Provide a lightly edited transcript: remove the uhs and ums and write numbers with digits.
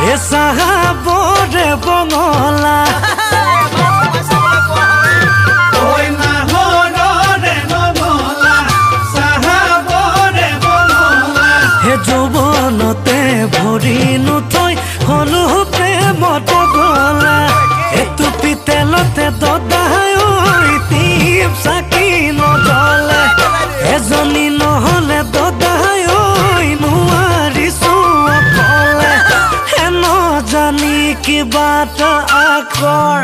এ চাহাবৰে বঙলা হে যৌৱনতে ভৰি নুথৈ হলো প্ৰেমত গলা এটো পিতেলতে দদাই টিপ চাকি নজলে এজনী নহলে দদাই নোৱাৰিছো অকলে হেন জানি কিবা এটা আকৰ